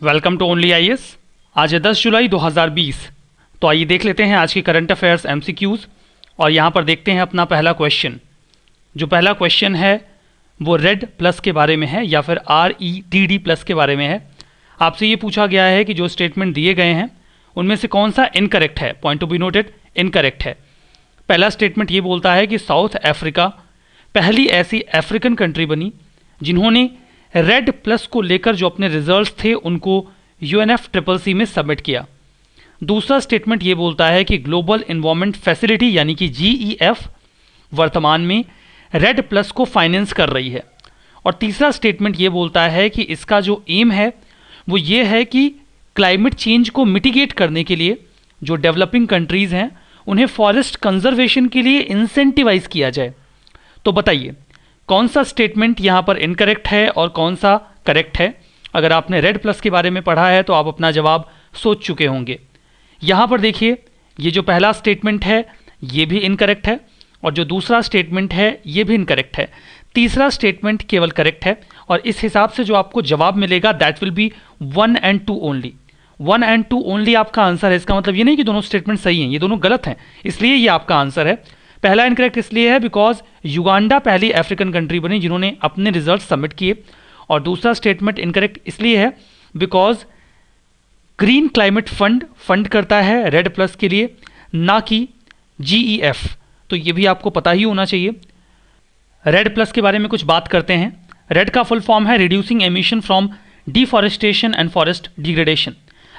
Welcome to only IAS. आज है 10 जुलाई 2020। तो आइए देख लेते हैं आज की करंट अफेयर्स एमसीक्यूज़ और यहाँ पर देखते हैं अपना पहला क्वेश्चन। जो पहला क्वेश्चन है वो रेड प्लस के बारे में है या फिर REDD प्लस के बारे में है। आपसे ये पूछा गया है कि जो स्टेटमेंट दिए गए हैं उनमें से कौन सा इनकरेक्ट है। Point to be noted, incorrect है। पहला स्टेटमेंट ये बोलता है कि साउथ अफ्रीका पहली ऐसी अफ्रीकन कंट्री बनी जिन्होंने रेड प्लस को लेकर जो अपने रिजल्ट्स थे उनको UNFCCC में सबमिट किया। दूसरा स्टेटमेंट ये बोलता है कि ग्लोबल इन्वायरमेंट फैसिलिटी यानी कि GEF वर्तमान में रेड प्लस को फाइनेंस कर रही है। और तीसरा स्टेटमेंट ये बोलता है कि इसका जो एम है वो ये है कि क्लाइमेट चेंज को मिटिगेट करने के लिए जो डेवलपिंग कंट्रीज़ हैं उन्हें फॉरेस्ट कंजर्वेशन के लिए इंसेंटिवाइज किया जाए। तो बताइए कौन सा स्टेटमेंट यहाँ पर इनकरेक्ट है और कौन सा करेक्ट है। अगर आपने रेड प्लस के बारे में पढ़ा है तो आप अपना जवाब सोच चुके होंगे। यहाँ पर देखिए, ये जो पहला स्टेटमेंट है ये भी इनकरेक्ट है और जो दूसरा स्टेटमेंट है ये भी इनकरेक्ट है। तीसरा स्टेटमेंट केवल करेक्ट है और इस हिसाब से जो आपको जवाब मिलेगा that will be 1 and 2 only. 1 and 2 only आपका आंसर है। इसका मतलब ये नहीं कि दोनों स्टेटमेंट सही हैं, ये दोनों गलत हैं, इसलिए ये आपका आंसर है। पहला इनकरेक्ट इसलिए है बिकॉज युगांडा पहली अफ्रीकन कंट्री बनी जिन्होंने अपने रिजल्ट सबमिट किए, और दूसरा स्टेटमेंट इनकरेक्ट इसलिए है बिकॉज ग्रीन क्लाइमेट फंड करता है रेड प्लस के लिए, ना कि GEF। तो ये भी आपको पता ही होना चाहिए। रेड प्लस के बारे में कुछ बात करते हैं। रेड का फुल फॉर्म है reducing emission from deforestation and forest degradation.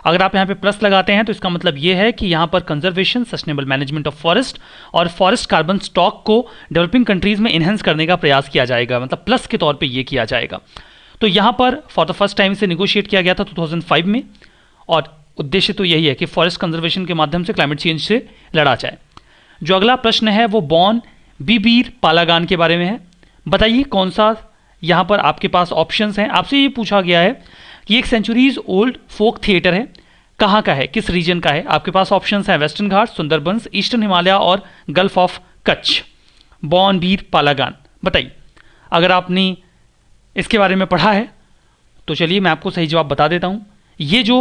अगर आप यहाँ पे प्लस लगाते हैं तो इसका मतलब ये है कि यहाँ पर conservation, sustainable management of forest और फॉरेस्ट कार्बन स्टॉक को डेवलपिंग कंट्रीज में इन्हेंस करने का प्रयास किया जाएगा, मतलब प्लस के तौर पे ये किया जाएगा। तो यहाँ पर फॉर द फर्स्ट टाइम इसे निगोशिएट किया गया था 2005 में, और उद्देश्य तो यही है कि फॉरेस्ट कंजर्वेशन के माध्यम से क्लाइमेट चेंज से लड़ा जाए। जो अगला प्रश्न है वो बॉन बीबीर पालागान के बारे में है। बताइए कौन सा यहाँ पर आपके पास ऑप्शंस हैं। आपसे ये पूछा गया है कि एक सेंचुरीज ओल्ड फोक थिएटर है, कहाँ का है, किस रीजन का है। आपके पास ऑप्शंस हैं वेस्टर्न घाट, सुंदरबंस, ईस्टर्न हिमालय और गल्फ ऑफ कच्छ। बॉन बीर पालागान, बताइए अगर आपने इसके बारे में पढ़ा है तो चलिए मैं आपको सही जवाब बता देता हूँ। ये जो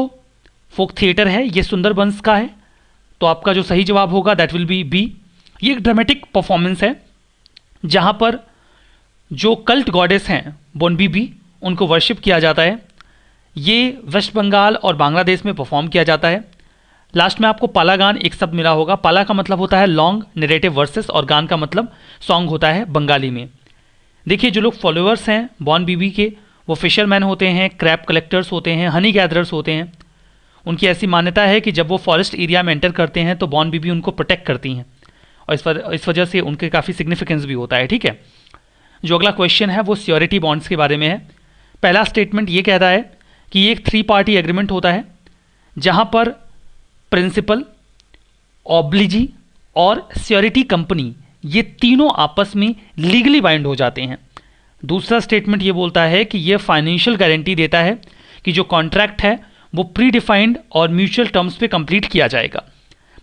फोक थिएटर है ये सुंदरबंस का है, तो आपका जो सही जवाब होगा दैट विल बी बी। ये एक ड्रामेटिक परफॉर्मेंस है जहाँ पर जो कल्ट गॉडेस हैं बोनबीबी उनको वर्शिप किया जाता है। ये वेस्ट बंगाल और बांग्लादेश में परफॉर्म किया जाता है। लास्ट में आपको पालागान एक शब्द मिला होगा। पाला का मतलब होता है लॉन्ग नरेटिव वर्सेस और गान का मतलब सॉन्ग होता है बंगाली में। देखिए जो लोग फॉलोअर्स हैं बोनबीबी के वो फिशरमैन होते हैं, क्रैब कलेक्टर्स होते हैं, हनी गैदरर्स होते हैं। उनकी ऐसी मान्यता है कि जब वो फॉरेस्ट एरिया में एंटर करते हैं तो बोनबीबी उनको प्रोटेक्ट करती हैं और इस वजह से उनके काफ़ी सिग्निफिकेंस भी होता है। ठीक है, जो अगला क्वेश्चन है वो सिक्योरिटी बॉन्ड्स के बारे में है। पहला स्टेटमेंट ये कहता है कि ये एक 3 पार्टी एग्रीमेंट होता है जहां पर प्रिंसिपल, ऑब्लिजी और सिक्योरिटी कंपनी ये तीनों आपस में लीगली बाइंड हो जाते हैं। दूसरा स्टेटमेंट ये बोलता है कि ये फाइनेंशियल गारंटी देता है कि जो कॉन्ट्रैक्ट है वो प्री डिफाइंड और म्यूचुअल टर्म्स पे कंप्लीट किया जाएगा।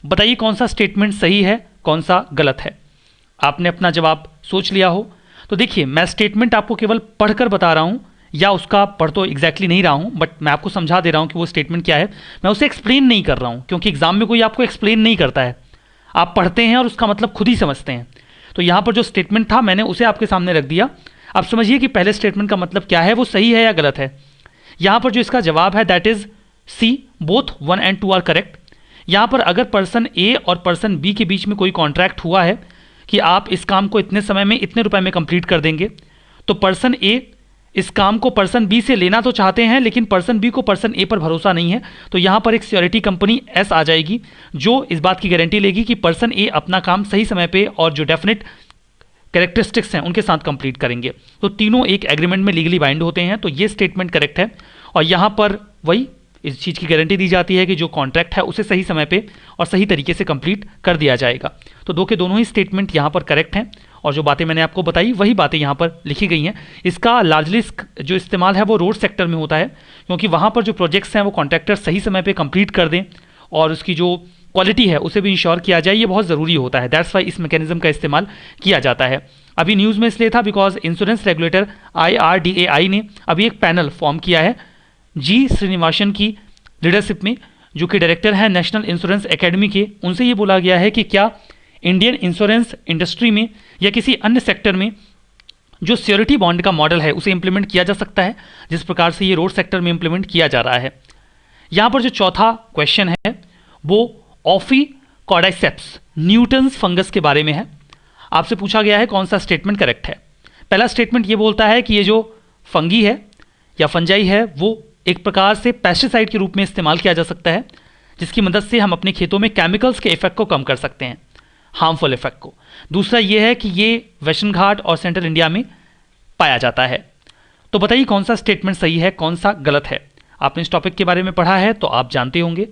बताइए कौन सा स्टेटमेंट सही है, कौन सा गलत है। आपने अपना जवाब सोच लिया हो तो देखिए मैं स्टेटमेंट आपको केवल पढ़कर बता रहा हूँ, या उसका पढ़ तो एग्जैक्टली नहीं रहा हूँ, बट मैं आपको समझा दे रहा हूँ कि वो स्टेटमेंट क्या है। मैं उसे एक्सप्लेन नहीं कर रहा हूँ क्योंकि एग्जाम में कोई आपको एक्सप्लेन नहीं करता है, आप पढ़ते हैं और उसका मतलब खुद ही समझते हैं। तो यहाँ पर जो स्टेटमेंट था मैंने उसे आपके सामने रख दिया। आप समझिए कि पहले स्टेटमेंट का मतलब क्या है, वो सही है या गलत है। यहाँ पर जो इसका जवाब है that is C, both 1 and 2 are correct. यहाँ पर अगर पर्सन ए और पर्सन बी के बीच में कोई कॉन्ट्रैक्ट हुआ है कि आप इस काम को इतने समय में इतने रुपए में कंप्लीट कर देंगे, तो पर्सन ए इस काम को पर्सन बी से लेना तो चाहते हैं लेकिन पर्सन बी को पर्सन ए पर भरोसा नहीं है, तो यहाँ पर एक सिक्योरिटी कंपनी एस आ जाएगी जो इस बात की गारंटी लेगी कि पर्सन ए अपना काम सही समय पे और जो डेफिनेट कैरेक्टरिस्टिक्स हैं उनके साथ कंप्लीट करेंगे। तो तीनों एक एग्रीमेंट में लीगली बाइंड होते हैं, तो ये स्टेटमेंट करेक्ट है। और यहाँ पर वही इस चीज़ की गारंटी दी जाती है कि जो कॉन्ट्रैक्ट है उसे सही समय पे और सही तरीके से कंप्लीट कर दिया जाएगा। तो दो के दोनों ही स्टेटमेंट यहाँ पर करेक्ट हैं और जो बातें मैंने आपको बताई वही बातें यहाँ पर लिखी गई हैं। इसका लार्जली जो इस्तेमाल है वो रोड सेक्टर में होता है क्योंकि वहाँ पर जो प्रोजेक्ट्स हैं वो कॉन्ट्रैक्टर सही समय पर कंप्लीट कर दें और उसकी जो क्वालिटी है उसे भी इंश्योर किया जाए, ये बहुत ज़रूरी होता है। दैट्स वाई इस मैकेनिज्म का इस्तेमाल किया जाता है। अभी न्यूज़ में इसलिए था बिकॉज इंश्योरेंस रेगुलेटर IRDAI ने अभी एक पैनल फॉर्म किया है जी श्रीनिवासन की लीडरशिप में, जो कि डायरेक्टर है नेशनल इंश्योरेंस एकेडमी के, उनसे ये बोला गया है कि क्या इंडियन इंश्योरेंस इंडस्ट्री में या किसी अन्य सेक्टर में जो श्योरिटी बॉन्ड का मॉडल है उसे इंप्लीमेंट किया जा सकता है, जिस प्रकार से ये रोड सेक्टर में इंप्लीमेंट किया जा रहा है। यहाँ पर जो चौथा क्वेश्चन है वो ओफिकॉर्डाइसेप्स न्यूटन्स फंगस के बारे में है। आपसे पूछा गया है कौन सा स्टेटमेंट करेक्ट है। पहला स्टेटमेंट ये बोलता है कि ये जो फंगी है या फंजाई है वो एक प्रकार से पेस्टिसाइड के रूप में इस्तेमाल किया जा सकता है, जिसकी मदद से हम अपने खेतों में केमिकल्स के इफेक्ट को कम कर सकते हैं, हार्मफुल इफेक्ट को। दूसरा ये है कि ये वेस्टर्न घाट और सेंट्रल इंडिया में पाया जाता है। तो बताइए कौन सा स्टेटमेंट सही है, कौन सा गलत है। आपने इस टॉपिक के बारे में पढ़ा है तो आप जानते होंगे।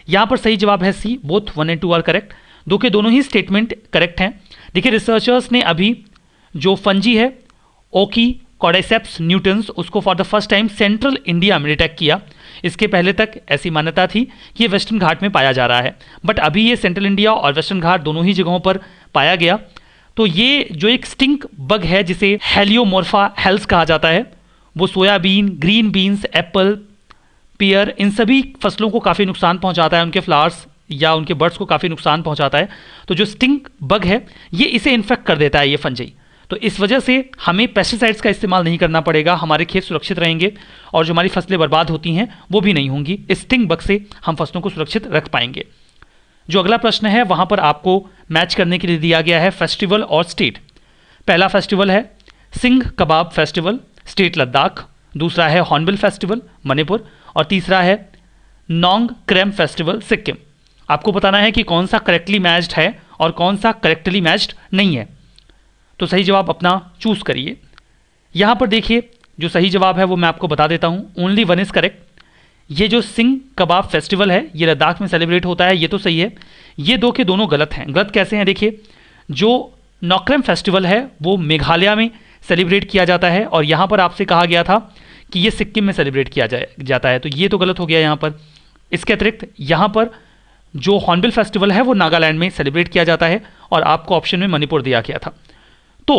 यहाँ पर सही जवाब है सी, बोथ 1 and 2 आर करेक्ट। दो के दोनों ही स्टेटमेंट करेक्ट हैं। देखिए रिसर्चर्स ने अभी जो फंजी है ओफिकॉर्डाइसेप्स न्यूटन्स, उसको for the first time central India में डिटेक्ट किया। इसके पहले तक ऐसी मान्यता थी कि ये वेस्टर्न घाट में पाया जा रहा है, बट अभी ये सेंट्रल इंडिया और वेस्टर्न घाट दोनों ही जगहों पर पाया गया। तो ये जो एक स्टिंक बग है जिसे हेलियोमोर्फा हेल्स कहा जाता है, वो सोयाबीन, ग्रीन बीन्स, एप्पल, पियर, इन सभी फसलों को काफ़ी नुकसान पहुंचाता है, उनके फ्लावर्स या उनके बर्ड्स को काफ़ी नुकसान पहुंचाता है। तो जो स्टिंक बग है ये इसे इन्फेक्ट कर देता है, ये फंजाई। तो इस वजह से हमें पेस्टिसाइड्स का इस्तेमाल नहीं करना पड़ेगा, हमारे खेत सुरक्षित रहेंगे और जो हमारी फसलें बर्बाद होती हैं वो भी नहीं होंगी। इस स्टिंग बग से हम फसलों को सुरक्षित रख पाएंगे। जो अगला प्रश्न है वहाँ पर आपको मैच करने के लिए दिया गया है फेस्टिवल और स्टेट। पहला फेस्टिवल है सिंघ कबाब फेस्टिवल, स्टेट लद्दाख। दूसरा है हॉर्नबिल फेस्टिवल, मणिपुर। और तीसरा है नोंग क्रेम फेस्टिवल, सिक्किम। आपको बताना है कि कौन सा करेक्टली मैच्ड है और कौन सा करेक्टली मैच्ड नहीं है। तो सही जवाब अपना चूज करिए। यहाँ पर देखिए जो सही जवाब है वो मैं आपको बता देता हूँ, ओनली 1 इज करेक्ट। ये जो सिंघ कबाब फेस्टिवल है ये लद्दाख में सेलिब्रेट होता है, ये तो सही है। ये दो के दोनों गलत हैं। गलत कैसे हैं देखिए, जो नोक्रेम फेस्टिवल है वो मेघालय में सेलिब्रेट किया जाता है और यहाँ पर आपसे कहा गया था कि ये सिक्किम में सेलिब्रेट किया जाता है, तो ये तो गलत हो गया यहाँ पर। इसके अतिरिक्त यहाँ पर जो हॉर्नबिल फेस्टिवल है वो नागालैंड में सेलिब्रेट किया जाता है और आपको ऑप्शन में मणिपुर दिया गया था। तो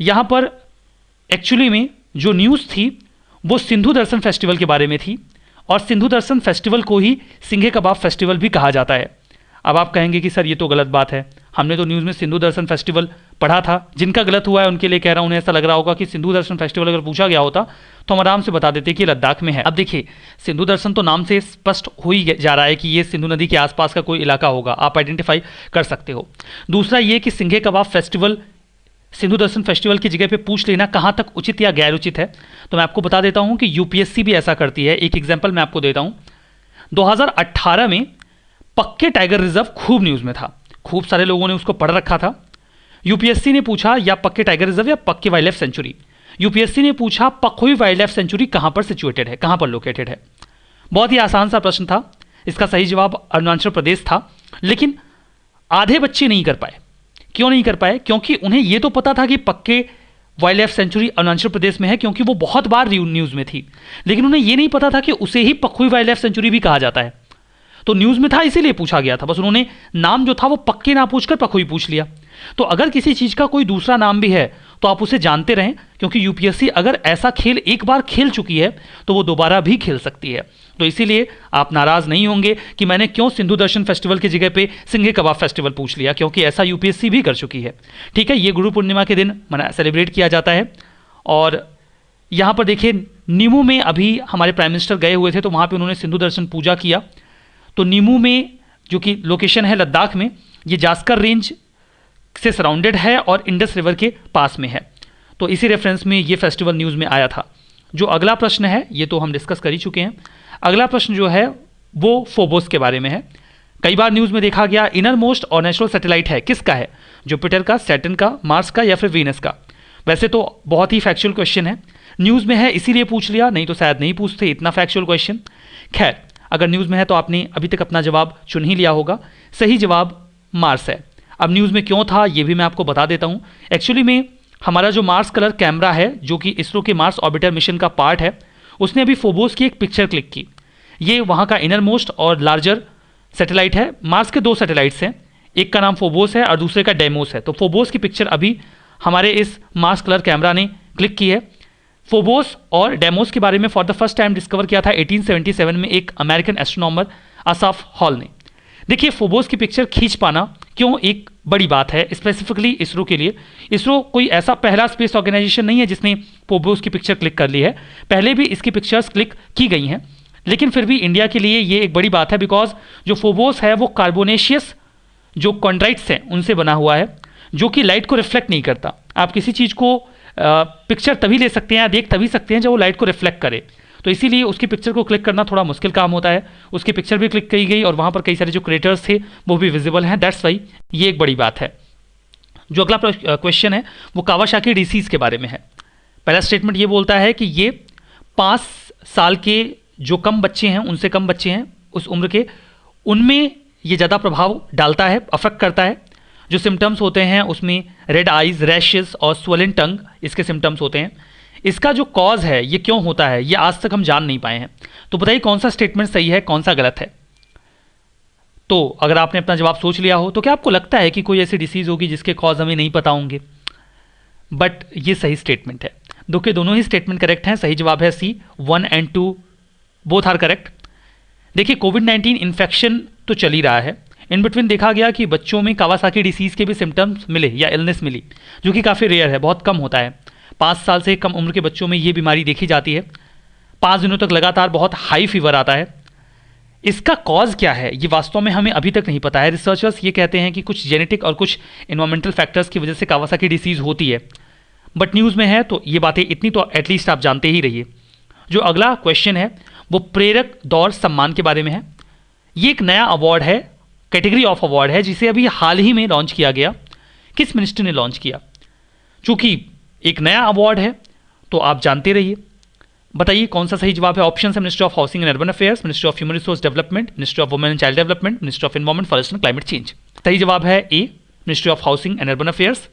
यहाँ पर एक्चुअली में जो न्यूज़ थी वो सिंधु दर्शन फेस्टिवल के बारे में थी और सिंधु दर्शन फेस्टिवल को ही सिंघे कबाब फेस्टिवल भी कहा जाता है। अब आप कहेंगे कि सर ये तो गलत बात है, हमने तो न्यूज़ में सिंधु दर्शन फेस्टिवल पढ़ा था। जिनका गलत हुआ है उनके लिए कह रहा हूँ, उन्हें ऐसा लग रहा होगा कि सिंधु दर्शन फेस्टिवल अगर पूछा गया होता तो हम आराम से बता देते कि लद्दाख में है। अब देखिए सिंधु दर्शन तो नाम से स्पष्ट हो ही जा रहा है कि ये सिंधु नदी के आसपास का कोई इलाका होगा, आप आइडेंटिफाई कर सकते हो। दूसरा ये कि सिंघे कबाब फेस्टिवल सिंधु दर्शन फेस्टिवल की जगह पे पूछ लेना कहाँ तक उचित या गैर उचित है, तो मैं आपको बता देता हूँ कि यूपीएससी भी ऐसा करती है। एक एग्जाम्पल मैं आपको देता हूँ। 2018 में पक्के टाइगर रिजर्व खूब न्यूज़ में था, खूब सारे लोगों ने उसको पढ़ रखा था। यूपीएससी ने पूछा या पक्के टाइगर रिजर्व या पक्के वाइल्ड लाइफ सेंचुरी। यूपीएससी ने पूछा पखोई वाइल्ड लाइफ सेंचुरी कहाँ पर सिचुएटेड है, कहाँ पर लोकेटेड है। बहुत ही आसान सा प्रश्न था, इसका सही जवाब अरुणाचल प्रदेश था। लेकिन आधे बच्चे नहीं कर पाए। क्यों नहीं कर पाए? क्योंकि उन्हें यह तो पता था कि पक्के wild life sanctuary Arunachal Pradesh में है, क्योंकि वो बहुत बार न्यूज़ में थी, लेकिन उन्हें यह नहीं पता था कि उसे ही पखोई वाइल्ड लाइफ सेंचुरी भी कहा जाता है। तो न्यूज़ में था इसीलिए पूछा गया था, बस उन्होंने नाम जो था वो पक्के ना पूछकर पखोई पूछ लिया। तो अगर किसी चीज़ का कोई दूसरा नाम भी है तो आप उसे जानते रहें, क्योंकि यूपीएससी अगर ऐसा खेल एक बार खेल चुकी है तो वो दोबारा भी खेल सकती है। तो इसीलिए आप नाराज़ नहीं होंगे कि मैंने क्यों सिंधु दर्शन फेस्टिवल की जगह पे सिंघे कबाब फेस्टिवल पूछ लिया, क्योंकि ऐसा यूपीएससी भी कर चुकी है। ठीक है, ये गुरु पूर्णिमा के दिन सेलिब्रेट किया जाता है। और यहाँ पर देखिए नीमू में अभी हमारे प्राइम मिनिस्टर गए हुए थे, तो वहाँ पर उन्होंने सिंधु दर्शन पूजा किया। तो नीमू में जो कि लोकेशन है लद्दाख में, ये जास्कर रेंज से सराउंडेड है और इंडस रिवर के पास में है। तो इसी रेफरेंस में ये फेस्टिवल न्यूज़ में आया था। जो अगला प्रश्न है ये तो हम डिस्कस कर ही चुके हैं। अगला प्रश्न जो है वो फोबोस के बारे में है। कई बार न्यूज़ में देखा गया इनर मोस्ट और नेचुरल सैटेलाइट है, किसका है? जुपिटर का, सैटर्न का, मार्स का या फिर वीनस का? वैसे तो बहुत ही फैक्चुअल क्वेश्चन है, न्यूज़ में है इसीलिए पूछ लिया, नहीं तो शायद नहीं पूछते इतना फैक्चुअल क्वेश्चन। खैर अगर न्यूज़ में है तो आपने अभी तक अपना जवाब चुन ही लिया होगा। सही जवाब मार्स है। अब न्यूज़ में क्यों था ये भी मैं आपको बता देता हूँ। एक्चुअली में हमारा जो मार्स कलर कैमरा है जो कि इसरो के मार्स ऑर्बिटर मिशन का पार्ट है, उसने अभी फोबोस की एक पिक्चर क्लिक की। ये वहाँ का इनर मोस्ट और लार्जर सैटेलाइट है। मार्स के 2 सैटेलाइट्स हैं, एक का नाम फोबोस है और दूसरे का डेमोस है। तो फोबोस की पिक्चर अभी हमारे इस मार्स कलर कैमरा ने क्लिक की है। फोबोस और डेमोस के बारे में for the first time discover किया था 1877 में एक अमेरिकन एस्ट्रोनॉमर असाफ हॉल ने। देखिए फोबोस की पिक्चर खींच पाना क्यों एक बड़ी बात है स्पेसिफिकली इसरो के लिए। इसरो कोई ऐसा पहला स्पेस ऑर्गेनाइजेशन नहीं है जिसने फोबोस की पिक्चर क्लिक कर ली है, पहले भी इसकी पिक्चर्स क्लिक की गई हैं, लेकिन फिर भी इंडिया के लिए ये एक बड़ी बात है बिकॉज जो फोबोस है वो कार्बोनेशियस जो कॉन्ड्राइट्स हैं उनसे बना हुआ है, जो कि लाइट को रिफ्लेक्ट नहीं करता। आप किसी चीज़ को पिक्चर तभी ले सकते हैं या देख तभी सकते हैं जब वो लाइट को रिफ्लेक्ट करे, तो इसीलिए उसकी पिक्चर को क्लिक करना थोड़ा मुश्किल काम होता है। उसकी पिक्चर भी क्लिक की गई और वहाँ पर कई सारे जो क्रिएटर्स थे वो भी विजिबल हैं, दैट्स वाई ये एक बड़ी बात है। जो अगला क्वेश्चन है वो कावासाकी डिसीज़ के बारे में है। पहला स्टेटमेंट ये बोलता है कि ये 5 साल के जो कम बच्चे हैं, उनसे कम बच्चे हैं उस उम्र के, उनमें ये ज़्यादा प्रभाव डालता है, अफेक्ट करता है। जो सिम्टम्स होते हैं उसमें रेड आइज, रैशेस और स्वेलन टंग इसके सिम्टम्स होते हैं। इसका जो कॉज है ये क्यों होता है ये आज तक हम जान नहीं पाए हैं। तो बताइए कौन सा स्टेटमेंट सही है, कौन सा गलत है। तो अगर आपने अपना जवाब सोच लिया हो तो क्या आपको लगता है कि कोई ऐसी डिसीज़ होगी जिसके कॉज हमें नहीं पता होंगे? बट ये सही स्टेटमेंट है। दोनों ही स्टेटमेंट करेक्ट हैं। सही जवाब है सी, 1 and 2 बोथ आर करेक्ट। देखिए कोविड-19 इन्फेक्शन तो चल ही रहा है, इन बिटवीन देखा गया कि बच्चों में कावासाकी डिसीज़ के भी सिम्टम्स मिले या इलनेस मिली, जो कि काफ़ी रेयर है, बहुत कम होता है। 5 साल से कम उम्र के बच्चों में ये बीमारी देखी जाती है। 5 दिनों तक लगातार बहुत हाई फीवर आता है। इसका कॉज क्या है ये वास्तव में हमें अभी तक नहीं पता है। रिसर्चर्स ये कहते हैं कि कुछ जेनेटिक और कुछ इन्वायरमेंटल फैक्टर्स की वजह से कावासाकी डिसीज़ होती है, बट न्यूज़ में है तो ये बातें इतनी तो एटलीस्ट आप जानते ही रहिए। जो अगला क्वेश्चन है वो प्रेरक दौर सम्मान के बारे में है। ये एक नया अवार्ड है, कैटेगरी ऑफ अवार्ड है, जिसे अभी हाल ही में लॉन्च किया गया। किस मिनिस्टर ने लॉन्च किया? चूंकि एक नया अवार्ड है तो आप जानते रहिए। बताइए कौन सा सही जवाब है। ऑप्शन है ministry of housing and urban affairs, ministry of human resource development, ministry of women and child development, ministry of environment, forest and climate change. सही जवाब है A, ministry of housing and urban affairs.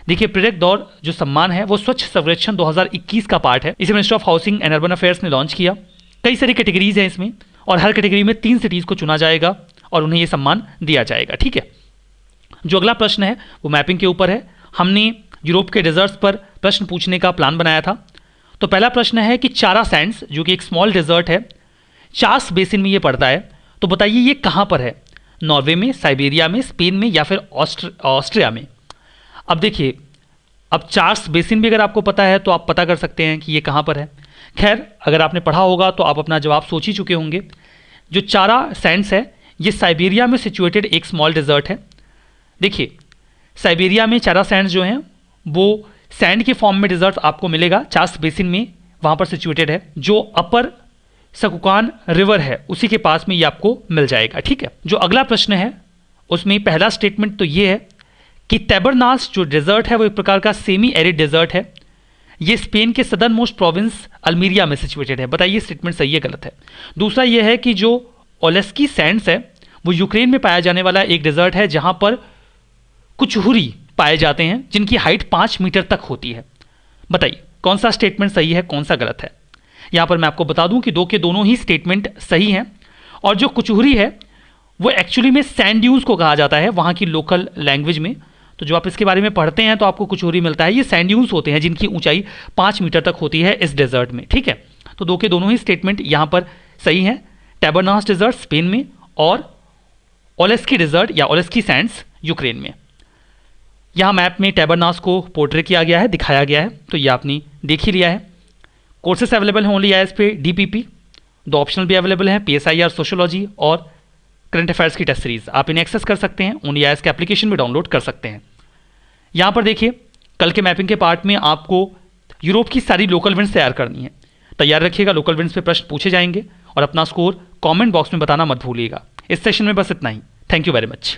देखिए प्रेरक दौर जो सम्मान है वो स्वच्छ सर्वेक्षण 2021 का पार्ट है। इसे ministry of housing and urban affairs ने लॉन्च किया। कई सारी कैटेगरीज हैं इसमें और हर कैटेगरी में 3 सिटीज़ को चुना जाएगा और उन्हें ये सम्मान दिया जाएगा। ठीक है। जो अगला प्रश्न है वो मैपिंग के ऊपर है। हमने यूरोप के डेजर्ट्स पर प्रश्न पूछने का प्लान बनाया था। तो पहला प्रश्न है कि चारा सैंड्स जो कि एक स्मॉल डेजर्ट है, चार्ल्स बेसिन में ये पड़ता है, तो बताइए ये कहाँ पर है? नॉर्वे में, साइबेरिया में, स्पेन में या फिर ऑस्ट्रिया में? अब देखिए, अब चार्ल्स बेसिन भी अगर आपको पता है तो आप पता कर सकते हैं कि ये कहाँ पर है। खैर अगर आपने पढ़ा होगा तो आप अपना जवाब सोच ही चुके होंगे। जो चारा सैंड्स है ये साइबेरिया में सिचुएटेड एक स्मॉल डेजर्ट है। देखिए साइबेरिया में चारा सैंड्स जो हैं वो सैंड के फॉर्म में डेजर्ट आपको मिलेगा, चार्ल्स बेसिन में वहाँ पर सिचुएटेड है। जो अपर सकुकान रिवर है उसी के पास में ये आपको मिल जाएगा। ठीक है। जो अगला प्रश्न है उसमें पहला स्टेटमेंट तो ये है कि टैबरनास जो डेजर्ट है वो एक प्रकार का सेमी एरिड डेजर्ट है। ये स्पेन के सदर्न मोस्ट प्रोविंस अल्मीरिया में सिचुएटेड है। बताइए स्टेटमेंट सही है गलत है। दूसरा ये है कि जो ओलेस्की सैंड्स है वो यूक्रेन में पाया जाने वाला एक डेजर्ट है जहां पर कुचहुरी पाए जाते हैं जिनकी हाइट 5 मीटर तक होती है। बताइए कौन सा स्टेटमेंट सही है, कौन सा गलत है। यहां पर मैं आपको बता दूं कि दोनों ही स्टेटमेंट सही हैं। और जो कुचहुरी है वो एक्चुअली में सैंड ड्यून्स को कहा जाता है वहाँ की लोकल लैंग्वेज में। तो जो आप इसके बारे में पढ़ते हैं तो आपको कुचहुरी मिलता है। ये सैंड ड्यून्स होते हैं जिनकी ऊंचाई 5 मीटर तक होती है इस डेजर्ट में। ठीक है। तो दोनों ही स्टेटमेंट यहाँ पर सही हैं। टैबरनास डेजर्ट स्पेन में और ओलेस्की डेजर्ट या ओलेस्की सैंड्स यूक्रेन में। यहाँ मैप में टैबरनास को पोर्ट्रे किया गया है, दिखाया गया है, तो ये आपने देख ही लिया है। कोर्सेस अवेलेबल हैं ओनली IAS पे DPP। 2 ऑप्शनल भी अवेलेबल हैं, PSIR सोशोलॉजी और करंट अफेयर्स की टेस्ट सीरीज। आप इन्हें एक्सेस कर सकते हैं, ओनली IAS के एप्लीकेशन में डाउनलोड कर सकते हैं। यहाँ पर देखिए कल के मैपिंग के पार्ट में आपको यूरोप की सारी लोकल विंड्स तैयार करनी है। तैयार रखिएगा, लोकल विंड्स पे प्रश्न पूछे जाएंगे और अपना स्कोर कमेंट बॉक्स में बताना मत भूलिएगा। इस सेशन में बस इतना ही। Thank you very much.